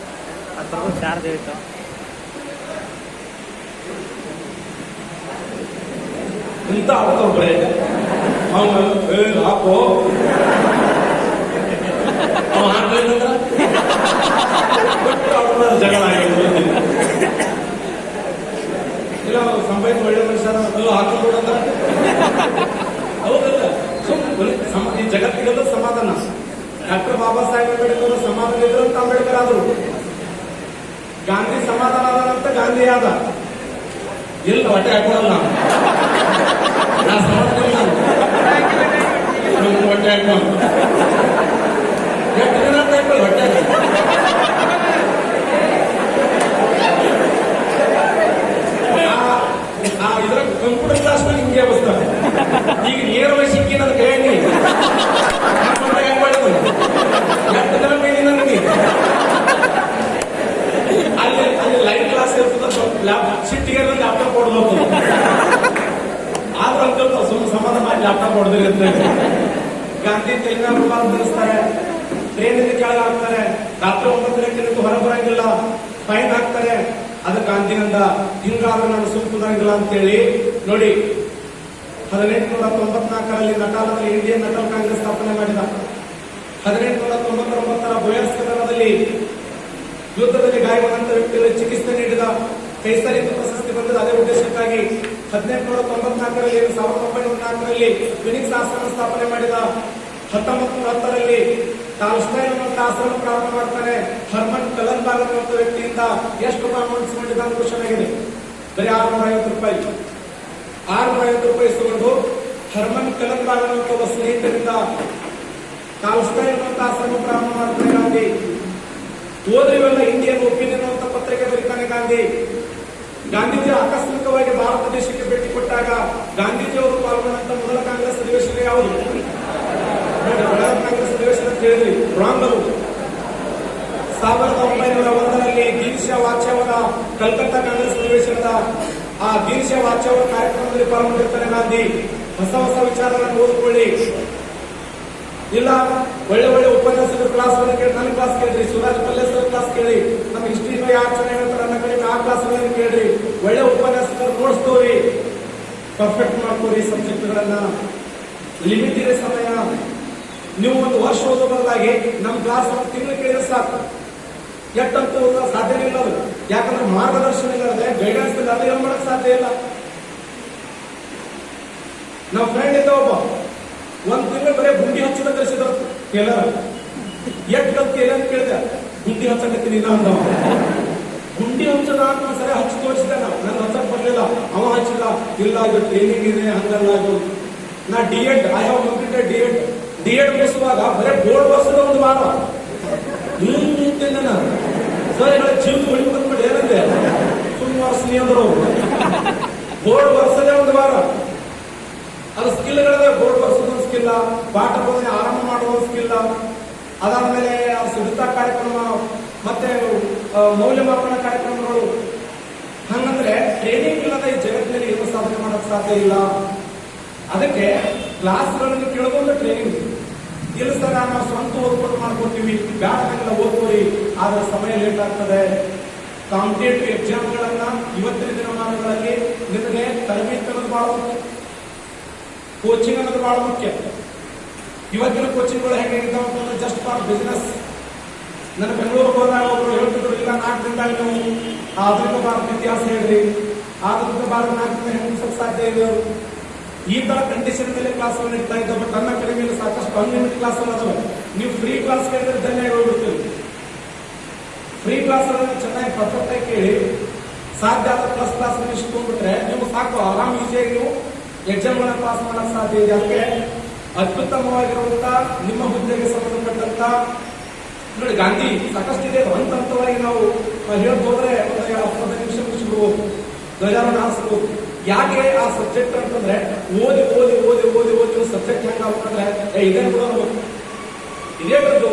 A: ಇಂತ ಆಡ್ತಾವ ಬರೇ ಹಾಕೋ ಆಡ್ಬೇಕಂದ್ರ ಜಗಳ ಇಲ್ಲ ಸಂಪಾದಿತ ಒಳ್ಳೆ ಮನುಷ್ಯ ಹಾಕೊಂಡ್ಬಿಡಂದ್ರ ಹೌದಲ್ಲ. ಈ ಜಗತ್ತಿಗೆಲ್ಲ ಸಮಾಧಾನ. ಡಾಕ್ಟರ್ ಬಾಬಾ ಸಾಹೇಬ್ ಅಂಬೇಡ್ಕರ್ ಸಮಾಧಾನ ಇದ್ರು ಅಂತ ಅಂಬೇಡ್ಕರ್ ಆದ್ರು. ಗಾಂಧಿ ಸಮಾಧಾನ ಆದಂತ ಗಾಂಧಿ ಆದ. ಇಲ್ಲ ಹೊಟ್ಟೆ ಹಾಕೋಲ್ಲ ನಾ ಸಮಾಧಾನ ಇಲ್ಲ ಹೊಟ್ಟೆ ಹಾಕೊಂಡು ಎಷ್ಟು ದಿನ ಅಂತ ಹಾಕೊಳ್ಳಿ ಹೊಟ್ಟೆ ಇದ್ರ ಕಂಪ್ಯೂಟರ್ ಕ್ಲಾಸ್ ನಲ್ಲಿ ಹಿಂಗೆ ಬಸ್ತಾರೆ. ಈಗ ನೇರವಾಗಿ ಸಿಕ್ಕಿ ನನ್ನ ಕೈಯಲ್ಲಿ ಎಷ್ಟು ಜನ ಬೇಡಿ ನನಗೆ ಅಲ್ಲಿ ಲೈವ್ ಕ್ಲಾಸ್ ಇರ್ತದ ಸಿಟ್ಟಿಗೆ ಲ್ಯಾಪ್ಟಾಪ್ ಕೊಡ್ಬೇಕು. ಆದ್ರೂ ಅಂಕಲ್ ಸುಮ್ಮನೆ ಸಮಾಧಾನ ಮಾಡಿ ಲ್ಯಾಪ್ಟಾಪ್ ಹೊಡೆದ್ರಿ ಅಂತ ಗಾಂಧಿ ತೆಲಂಗಾಣ ತಿಳಿಸ್ತಾರೆ. ಟ್ರೈನಿಂದ ಕೆಳಗೆ ಹಾಕ್ತಾರೆ. ರಾತ್ರಿ 9 ಗಂಟೆ ಹೊರ ಬರಂಗಿಲ್ಲ, ಫೈನ್ ಹಾಕ್ತಾರೆ. ಅದು ಗಾಂಧಿನಿಂದ ಹಿಂಗಾದ್ರೆ ನಾನು ಸುಮ್ಮನಾಗಿಲ್ಲ ಅಂತೇಳಿ ನೋಡಿ 1894ರಲ್ಲಿ ನಟಾಲದಲ್ಲಿ ಇಂಡಿಯನ್ ನಟಲ್ ಕಾಂಗ್ರೆಸ್ ಸ್ಥಾಪನೆ ಮಾಡಿದ. 1899ರ ಬೊಯರ್ಸ್ ಕದನದಲ್ಲಿ ಯುದ್ಧದಲ್ಲಿ ಗಾಯಗೊಂಡ ವ್ಯಕ್ತಿಗಳಿಗೆ ಚಿಕಿತ್ಸೆ ನೀಡಿದ. ಕೈಸರಿತ ಪ್ರಶಸ್ತಿ ಬಂದದ ಅದೇ ಉದ್ದೇಶಕ್ಕಾಗಿ. 1894ರಲ್ಲಿ 1904ರಲ್ಲಿ ಫಿನಿಕ್ಸ್ ಆಶ್ರಮ ಸ್ಥಾಪನೆ ಮಾಡಿದ. 1910ರಲ್ಲಿ ಟಾಲ್ಸ್ಟಾಯ್ ಅನ್ನುವಂತ ಆಶ್ರಮ ಪ್ರಾರಂಭ ಮಾಡ್ತಾನೆ. ಹರ್ಮನ್ ಕಲನ್ಬಾಗ್ ಅನ್ನುವಂತ ವ್ಯಕ್ತಿಯಿಂದ ಎಷ್ಟು ಅಮೌಂಟ್ ಮಾಡಿದ ಅಂತ ಕ್ವಶನ್ ಆಗಿದೆ. ಬರೀ 650 ರೂಪಾಯಿ. 650 ರೂಪಾಯಿ ಇಸ್ಕೊಂಡು ಹರ್ಮನ್ ಕಲನ್ಬಾಗ್ ಅನ್ನುವಂತ ಒಬ್ಬ ಸ್ನೇಹಿತರಿಂದ ಟಾಲ್ಸ್ಟಾಯ್ ಅನ್ನುವಂತ ಆಶ್ರಮ ಪ್ರಾರಂಭ ಮಾಡ್ತಾನೆ ಗಾಂಧಿ. ಓದ್ರಿವೆಲ್ಲ ಇಂಡಿಯನ್ ಒಪಿನಿಯನ್ ಅಂತ ಪತ್ರಿಕೆ ಬರೀತಾನೆ ಗಾಂಧಿ. ಗಾಂಧೀಜಿ ಆಕಸ್ಮಿಕವಾಗಿ ಭಾರತ ದೇಶಕ್ಕೆ ಭೇಟಿ ಕೊಟ್ಟಾಗ ಗಾಂಧೀಜಿ ಅವರು ಪಾಲ್ಗೊಂಡಂತ ಮೊದಲ ಕಾಂಗ್ರೆಸ್ ಅಧಿವೇಶನ ಯಾವುದು? ಕಾಂಗ್ರೆಸ್ ಅಧಿವೇಶನ ಕೇಳಿದ್ರಿ ರಾಂಗ್. 1901ರಲ್ಲಿ ದೀನಶಾ ವಾಚ್ಯವರ ಕಲ್ಕತ್ತಾ ಕಾಂಗ್ರೆಸ್ ಅಧಿವೇಶನದ ಆ ದೀನಶಾ ವಾಚ್ಯವರ ಕಾರ್ಯಕ್ರಮದಲ್ಲಿ ಪಾಲ್ಗೊಂಡಿರ್ತಾನೆ ಗಾಂಧಿ. ಹೊಸ ಹೊಸ ವಿಚಾರಗಳನ್ನು ಓದ್ಕೊಳ್ಳಿ. ಇಲ್ಲ ಒಳ್ಳೆ ಒಳ್ಳೆ ಉಪನ್ಯಾಸಕರ ಕ್ಲಾಸ್ ಕೇಳಿ, ನನ್ನ ಕ್ಲಾಸ್ ಕೇಳ್ರಿ. ಸುರಾಜ್ ಪಲ್ಲೇಶ್ವರ ಕ್ಲಾಸ್ ಕೇಳಿ. ನಮ್ಮ ಹಿಸ್ಟ್ರಿನ ಯಾರು ಚೆನ್ನಾಗಿ ಹೇಳ್ತಾರೆ ನನ್ನ ಕಡೆ ಆ ಕ್ಲಾಸ್ ಕೇಳ್ರಿ. ಒಳ್ಳೆ ಉಪನ್ಯಾಸಕರು ನೋಡ್ಸ್ತೋರಿ, ಪರ್ಫೆಕ್ಟ್ ಮಾಡ್ಕೋರಿ ಸಬ್ಜೆಕ್ಟ್ಗಳನ್ನ. ಲಿಮಿಟ್ ಇದೆ ಸಮಯ. ನೀವು ಒಂದು ವರ್ಷ ಓದೋ ಬದಲಾಗಿ ನಮ್ಮ ಕ್ಲಾಸ್ ಒಂದು ತಿಂಗಳು ಕೇಳಿದ್ರೆ ಸಾಕು. ಎಟ್ಟಂತೂ ಸಾಧ್ಯನೇ ಇಲ್ಲ ಅದು. ಯಾಕಂದ್ರೆ ಮಾರ್ಗದರ್ಶನ ಇಲ್ಲದೆ ಗೈಡೆನ್ಸ್ ಇಲ್ಲದೆ ಏನ್ ಮಾಡಕ್ ಸಾಧ್ಯ ಇಲ್ಲ. ನಮ್ಮ ಫ್ರೆಂಡ್ ಇದ್ದ ಒಬ್ಬ ಒಂದ್ ತಿಂಗಳು ಬರೀ ಗುಂಡಿ ಹಚ್ಚದ ಕಲಿಸಿದ್ರು ಟೇಲರ್. ಎಷ್ಟು ಕಲ್ತಿ ಅಂತ ಕೇಳಿದೆ. ಗುಂಡಿ ಹಚ್ಚಕತ್ತೀನಿ ಇಲ್ಲ ಅಂದ. ಗುಂಡಿ ಹಚ್ಚದ ಅಂತ ಸರಿ ಹಚ್ಚಿ ತೋರಿಸಿದೆ. ನನ್ ಹಚ್ಚಕ್ ಬರ್ಲಿಲ್ಲ, ಅವ ಹಚ್ಚಿಲ್ಲ. ಇಲ್ಲ ಇದು ಟ್ರೈನಿಂಗ್ ಇದೆ ಹಂಗಲ್ಲ. ಇದು ನಾ ಡಿ.ಎಡ್ ಐ ಹ್ಯಾವ್ ಕಂಪ್ಲೀಟೆಡ್ ಡಿ.ಎಡ್ ಮುಗಿಸುವಾಗ ಬರೀ ಬೋರ್ಡ್ ವರ್ಷದ ಒಂದು ವಾರ ನಿಂತಿದ್ದೆ ನಾನು. ಸರ್ ಹೇಳ ಜೀವನ ಹೊಡಿಬೇಕಂದ್ಬಿಟ್ಟು ಏನಂದೆ ಸುಮಾರು ಸ್ನೇಹಿತರು. ಬೋರ್ಡ್ ವರ್ಷದೇ ಒಂದು ವಾರ. ಅದು ಸ್ಕಿಲ್ಗಳೇ. ಬೋರ್ಡ್ ವರ್ಷದ ಒಂದು ಸ್ಕಿಲ್ಲ, ಪಾಠ ಬೋಧನೆ ಆರಂಭ ಮಾಡುವ ಒಂದು ಸ್ಕಿಲ್ಲ, ಅದಾದ್ಮೇಲೆ ಸಿದ್ಧತಾ ಕಾರ್ಯಕ್ರಮ, ಮತ್ತೆ ಮೌಲ್ಯಮಾಪನ ಕಾರ್ಯಕ್ರಮಗಳು. ಹಂಗಂದ್ರೆ ಟ್ರೈನಿಂಗ್ ಇಲ್ಲದ ಈ ಜಗತ್ತಿನಲ್ಲಿ ಏನು ಸಾಧನೆ ಮಾಡಕ್ ಸಾಧ್ಯ ಇಲ್ಲ. ಅದಕ್ಕೆ ಕ್ಲಾಸ್ಗಳನ್ನು ಕೇಳಬಹುದು, ಟ್ರೈನಿಂಗ್ ಇಲ್ಲ ಸರ್ ನಾವು ಸ್ವಂತ ಓದ್ಕೊಂಡು ಮಾಡ್ಕೊತೀವಿ, ಬ್ಯಾಡಲ್ಲ ಓದ್ಕೋರಿ, ಆದ್ರೆ ಸಮಯ ಲೇಟ್ ಆಗ್ತದೆ. ಕಾಂಪಿಟೇಟಿವ್ ಎಕ್ಸಾಮ್ಗಳನ್ನ ಇವತ್ತಿನ ದಿನಮಾನಗಳಲ್ಲಿ ನಿಮಗೆ ತರಬೇತಿ ಅನ್ನೋದು ಬಹಳ ಮುಖ್ಯ, ಕೋಚಿಂಗ್ ಅನ್ನೋದು ಬಹಳ ಮುಖ್ಯ. ಇವತ್ತಿನ ಕೋಚಿಂಗ್ಗಳು ಹೇಗಿದ್ದಾವೆ ಅಂತಂದ್ರೆ ಜಸ್ಟ್ ಫಾರ್ ಬಿಸಿನೆಸ್. ನನ್ನ ಬೆಂಗಳೂರಿಗೆ ಹೋದಾಗ ಒಬ್ರು ಹೇಳ್ತಿದ್ರು, ಇಲ್ಲ 4 ದಿನದಾಗ ನೀವು ಆಧುನಿಕ ಭಾರತ ಇತಿಹಾಸ ಹೇಳ್ರಿ, ಆಧುನಿಕ ಭಾರತ 4 ದಿನ ಹೆಂಗ್ ಸಾಧ್ಯ ಇದೆ. ಈ ತರ ಕಂಡೀಷನ್ ಮೇಲೆ ಕ್ಲಾಸ್ ನಡೀತಾ ಇದ್ದ. ಬಟ್ ನನ್ನ ಕಡಿಮೆಯಲ್ಲಿ ಸಾಕಷ್ಟು ಅನ್ಲಿಮಿಟ್ ಕ್ಲಾಸ್ ಅದಾವೆ. ನೀವು ಫ್ರೀ ಕ್ಲಾಸ್ ಕೇಳಿದ್ರೆ ಧನ್ಯ ಹೋಗ್ಬಿಡ್ತೀವಿ. ಫ್ರೀ ಕ್ಲಾಸ್ ಚೆನ್ನಾಗಿ ಪರ್ಫೆಕ್ಟ್ ಆಗಿ ಕೇಳಿ ಸಾಧ್ಯ ಆದ ಪ್ಲಸ್ ಕ್ಲಾಸ್ ಇಷ್ಟೊಂಡ್ಬಿಟ್ರೆ ನೀವು ಸಾಕು, ಆರಾಮ್ ಈಸಿಯಾಗಿ ನೀವು ಎಕ್ಸಾಮ್ಗಳನ್ನ ಪಾಸ್ ಮಾಡಕ್ ಸಾಧ್ಯ ಇದೆ. ಅದಕ್ಕೆ ಅತ್ಯುತ್ತಮವಾಗಿರುವಂತ ನಿಮ್ಮ ಹುದ್ದೆಗೆ ಸಂಬಂಧಪಟ್ಟಂತ ನೋಡಿ ಗಾಂಧಿ ಸಾಕಷ್ಟು ಇದೆ. ಹಂತ ಹಂತವಾಗಿ ನಾವು ಹೇಳಕ್ ಹೋದ್ರೆ ಒಂದು 15 ನಿಮಿಷ ಮುಗಿಸ್ಬಿಡ್ಬೋದು, ಧ್ವಜಾರೋಹಣ ಹಾರಿಸ್ಬೋದು. ಯಾಕೆ ಆ ಸಬ್ಜೆಕ್ಟ್ ಅಂತಂದ್ರೆ ಓದಿ ಓದಿ ಓದಿ ಓದಿ ಓದಿ ಸಬ್ಜೆಕ್ಟ್ ಹೆಂಗಾಗ್ತಂದ್ರೆ ಇದೇ ಕೂಡ ಇದೇ ಬಂದು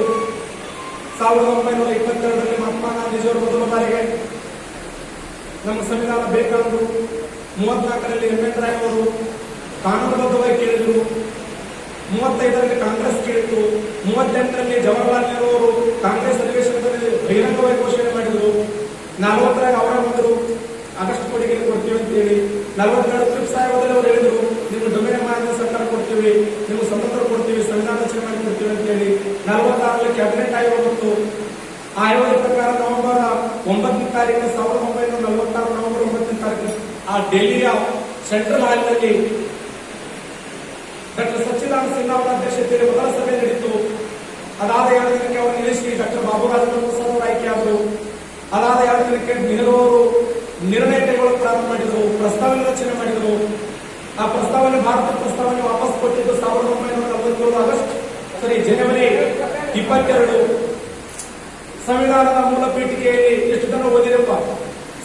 A: 1922ರಲ್ಲಿ ಮಹಾತ್ಮ ಗಾಂಧೀಜಿಯವರು ಮೊದಲ ಬಾರಿಗೆ ನಮ್ಮ ಸಂವಿಧಾನ ಬೇಕಂದ್ರು. 34ರಲ್ಲಿ ಎಂ ಎನ್ ರಾಯ್ ಅವರು ಕಾನೂನುಬದ್ಧವಾಗಿ ಕೇಳಿದ್ರು. 35ರಲ್ಲಿ ಕಾಂಗ್ರೆಸ್ ಕೇಳಿತು. 38ರಲ್ಲಿ ಜವಾಹರ್ಲಾಲ್ ನೆಹರು ಅವರು ಕಾಂಗ್ರೆಸ್ ಅಧಿವೇಶನದಲ್ಲಿ ಬಹಿರಂಗವಾಗಿ ಘೋಷಣೆ ಮಾಡಿದ್ರು. 40ರಾಗ ಅವರೇ ಬಂದರು, ಆಗಸ್ಟ್ ಕೊಡುಗೆ ಕೊಡ್ತೀವಿ ಅಂತ ಹೇಳಿ. 42 ಟ್ರಿಪ್ಸ್ ಆಯೋಗದಲ್ಲಿ ಅವರು ಹೇಳಿದ್ರು, ನೀವು ಡೊಮೇನ್ ಮಾನ್ಯ ಸರ್ಕಾರ ಕೊಡ್ತೀವಿ, ನೀವು ಸ್ವತಂತ್ರ ಕೊಡ್ತೀವಿ, ಸಂವಿಧಾನ ರಚನೆ ಮಾಡಿ ಕೊಡ್ತೀವಿ ಅಂತ ಹೇಳಿ 46ರಲ್ಲಿ ಕ್ಯಾಬಿನೆಟ್ ಆಯೋಗ ಬಂತು. ಆ ಆಯೋಗದ ಪ್ರಕಾರ ನವೆಂಬರ್ 9ನೇ ತಾರೀಕು 1946 ನವೆಂಬರ್ 9ನೇ ತಾರೀಕು ಆ ಡೆಲ್ಲಿಯ ಸೆಂಟ್ರಲ್ ಹಾಲ್ನಲ್ಲಿ ಡಾಕ್ಟರ್ ಸಚ್ಚಿದಾನಂದ ಸಿನ್ಹಾ ಅವರ ಅಧ್ಯಕ್ಷತೆಯಲ್ಲಿ ಮೊದಲ ಸಭೆ ನಡೆಯಿತು. ಅದಾದ 2 ದಿನಕ್ಕೆ ಅವರು ನಿಲ್ಲಿಸಿ ಡಾಕ್ಟರ್ ಬಾಬು ರಾಜೇಂದ್ರ ಪ್ರಸಾದ್ ಅವರು ಆಯ್ಕೆಯಾದರು. ಅದಾದ 2 ದಿನಕ್ಕೆ ನೆಹರು ಅವರು ನಿರ್ಣಯ ಕೈಗೊಳ್ಳಲು ಪ್ರಾರಂಭ ಮಾಡಿದರು, ಪ್ರಸ್ತಾವನೆ ರಚನೆ ಮಾಡಿದರು. ಆ ಪ್ರಸ್ತಾವನೆ ಭಾರತ ಪ್ರಸ್ತಾವನೆ ವಾಪಸ್ ಕೊಟ್ಟಿದ್ದು 1947 ಜನವರಿ 22. ಸಂವಿಧಾನದ ಮೂಲ ಪೀಠಿಕೆಯಲ್ಲಿ ಎಷ್ಟು ಜನ ಓದಿರಪ್ಪ?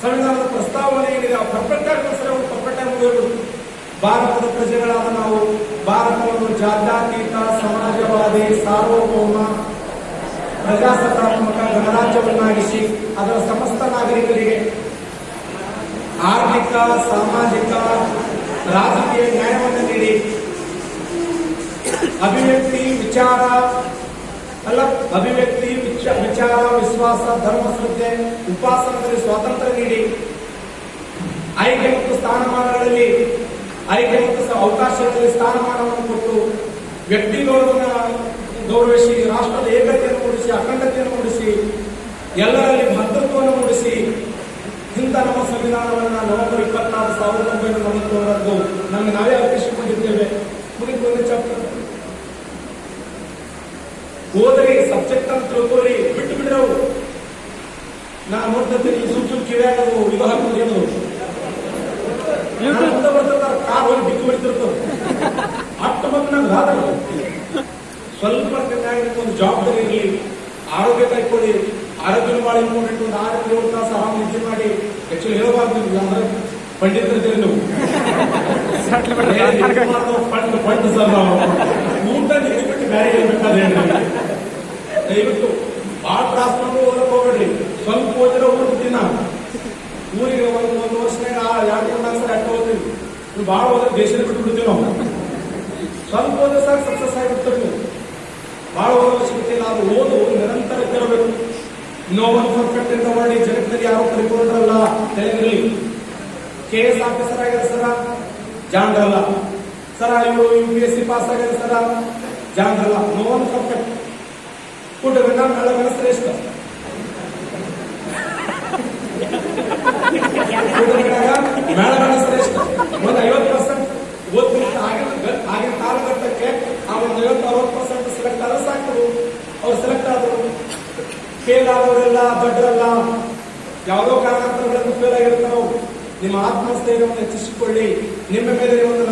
A: ಸಂವಿಧಾನದ ಪ್ರಸ್ತಾವನೆ ಏನಿದೆ ಪರ್ಫೆಕ್ಟ್ ಆಗಿ ಓದಿರೋದು. ಭಾರತದ ಪ್ರಜೆಗಳಾದ ನಾವು ಭಾರತವನ್ನು ಜಾತ್ಯತೀತ ಸಮಾಜವಾದಿ ಸಾರ್ವಭೌಮ ಪ್ರಜಾಸತ್ತಾತ್ಮಕ ಗಣರಾಜ್ಯವನ್ನಾಗಿಸಿ ಅದರ ಸಮಸ್ತ ನಾಗರಿಕರಿಗೆ ಆರ್ಥಿಕ, ಸಾಮಾಜಿಕ, ರಾಜಕೀಯ ನ್ಯಾಯವನ್ನು ನೀಡಿ ಅಭಿವ್ಯಕ್ತಿ, ವಿಚಾರ, ವಿಶ್ವಾಸ, ಧರ್ಮ, ಶ್ರದ್ಧೆ, ಉಪಾಸನದಲ್ಲಿ ಸ್ವಾತಂತ್ರ್ಯ ನೀಡಿ ಆಯ್ಕೆ ಮತ್ತು ಸ್ಥಾನಮಾನಗಳಲ್ಲಿ ಅವಕಾಶಗಳಲ್ಲಿ ಸ್ಥಾನಮಾನವನ್ನು ಕೊಟ್ಟು ವ್ಯಕ್ತಿ ಗೌರವಿಸಿ ರಾಷ್ಟ್ರದ ಏಕತೆಯನ್ನು ಮೂಡಿಸಿ, ಅಖಂಡತೆಯನ್ನು ಮೂಡಿಸಿ, ಎಲ್ಲರಲ್ಲಿ ಭದ್ರತ್ವವನ್ನು ಮೂಡಿಸಿ ಇಂಥ ನಮ್ಮ ಸಂವಿಧಾನವನ್ನು ನವೆಂಬರ್ 24, 1941 ನಮಗೆ ನಾವೇ ಅರ್ಪಿಸಿಕೊಂಡಿದ್ದೇವೆ. ಮುಗಿದು ಒಂದೇ ಚಾಪ್ಟರ್ ಓದ್ರಿ, ಸಬ್ಜೆಕ್ಟ್ ಅಂತ ತಿಳ್ಕೊಳ್ಳಿ, ಬಿಟ್ಟು ಬಿಡ್ರವು. ನಾನು ನೋಡ್ತೀನಿ ಸುಮ್ ಕಿವಿಯಾಗದು ಇದು ಹಾಕೋದು ಏನು ಮುಂದೆ ಬರ್ತಿರ್ತಾರೆ, ಕಾರ್ ಹೋಗಿ ಬಿದ್ದು ಬಿಡ್ತಿರ್ತದೆ. ಅಷ್ಟು ಬಂದು ನಂಗೆ ಆದ ಸ್ವಲ್ಪ ಒಂದು ಜವಾಬ್ದಾರಿ ಇರಲಿ, ಆರೋಗ್ಯ ಕಾಯ್ಕೊಳ್ಳಿ, ಆರೋಗ್ಯ ಭಾಳ ಇಂಪಾರ್ಟೆಂಟ್. ಒಂದು 6-7 ತಾಸು ಆರಾಮ್ ನಿದ್ದೆ ಮಾಡಿ. ಆಕ್ಚುಲಿ ಹೇಳಬಾರ್ದು, ಅಂದ್ರೆ ಪಂಡಿತರಿದ್ದೀರಿ ನೀವು. ಫಂಡ್ ಸರ್ ನಾವು ಊಟ ನಿದ್ದೆ ಬಿಟ್ಟು ಬೇರೆ ಹೇಳ್ಬೇಕಾದ್ರೆ ದಯವಿಟ್ಟು ಭಾಳ ತ್ರಾಸ ಮಾಡಿ ಓದಕ್ಕೆ ಹೋಗ್ಬೇಡ್ರಿ. ಸ್ವಲ್ಪ ಓದಿರೋ ಓದ್ಬಿಡ್ತೀನಿ ನಾನು. ಊರಿಗೆ ಒಂದು ವರ್ಷನಾಗ 2-3 ಸಲ ಅಡ್ಡ ಓದ್ತೀವಿ. ನೀವು ಭಾಳ ಓದ್ರೆ ದೇಶದ ಬಿಟ್ಟು ಬಿಡ್ತೀವಿ ನಾವು. ಸ್ವಲ್ಪ ಓದ್ರೆ ಸಾಕು, ಸಕ್ಸಸ್ ಆಗಿಬಿಡ್ತೀವಿ ನೀವು. ಭಾಳ ಓದೋ ಅವಶ್ಯಕತೆ ಇಲ್ಲ. ಅದು ಓದು ನಿರಂತರತೆ ಇರಬೇಕು. ನೋ ಒನ್ ಪರ್ಫೆಕ್ಟ್ ಅಂತ ಮಾಡಿ ಜಗತ್ತಿನಲ್ಲಿ ಯಾರು ಪರಿಪೂರ್ಣರಲ್ಲ ತಿಳಿದಿರಲಿ. KS ಆಫೀಸರ್ ಆಗಿದೆ ಸರ, ಜಾಣರಲ್ಲ ಸರ. ಇವರು UPSC ಪಾಸ್ ಆಗಿದೆ ಸರ, ಜಾಣರಲ್ಲ. No one perfect. ಕೂಟದಿಂದ ಮೇಳಗಣ ಶ್ರೇಷ್ಠ. ಮೇಳಗಣ ಶ್ರೇಷ್ಠ. ಒಂದು 50% ಓದ್ಬಿಟ್ಟು ಆಗಿನ ಕಾಲಘಟ್ಟಕ್ಕೆ ಆ ಒಂದು 50-60% ಸೆಲೆಕ್ಟ್ ಆದ್ರೆ ಸಾಕು. ಅವ್ರು ಸೆಲೆಕ್ಟ್ ಆದರು. ಫೇಲ್ ಆದವರೆಲ್ಲ ದೊಡ್ಡರಲ್ಲ, ಯಾವುದೋ ಕಾರಣಾಂತರಗಳನ್ನು ಫೇಲ್ ಆಗಿರ್ತಾರೋ. ನಿಮ್ಮ ಆತ್ಮಸ್ಥೈರ್ಯವನ್ನು ಹೆಚ್ಚಿಸಿಕೊಳ್ಳಿ. ನಿಮ್ಮ ಮೇಲೆ ಒಂದು